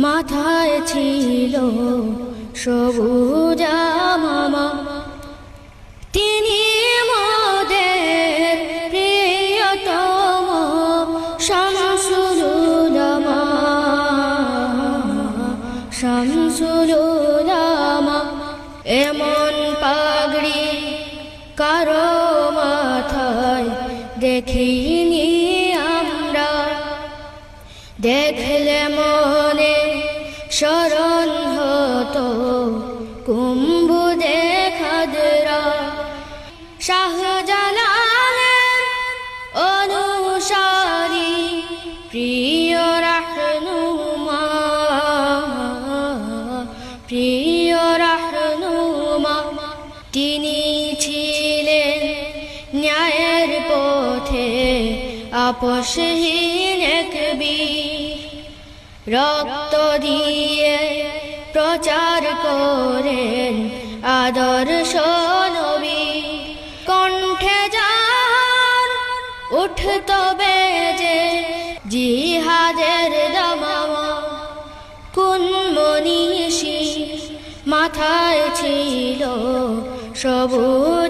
মাথায় ছিল সবুজ মামা, তিনি মোদের প্রিয়তম শামসুল উলামা, শামসুল উলামা। এমন পাগড়ি কারো মাথায় দেখিনি আমরা, দেখলে মনে স্মরণ হতো কুম্ভুদে খাদরা। শাহজালালের অনুসারী প্রিয় রাহনুমা, প্রিয় রাহনুমা। তিনি ছিলেন ন্যায়ের পথে আপোষহীন এক বীর, রক্ত দিয়ে প্রচার করেন আদর্শ নবী। কণ্ঠে যার উঠত বেজে জিহাদের দামামা, কোন মনীষী মাথায় ছিল সবুজ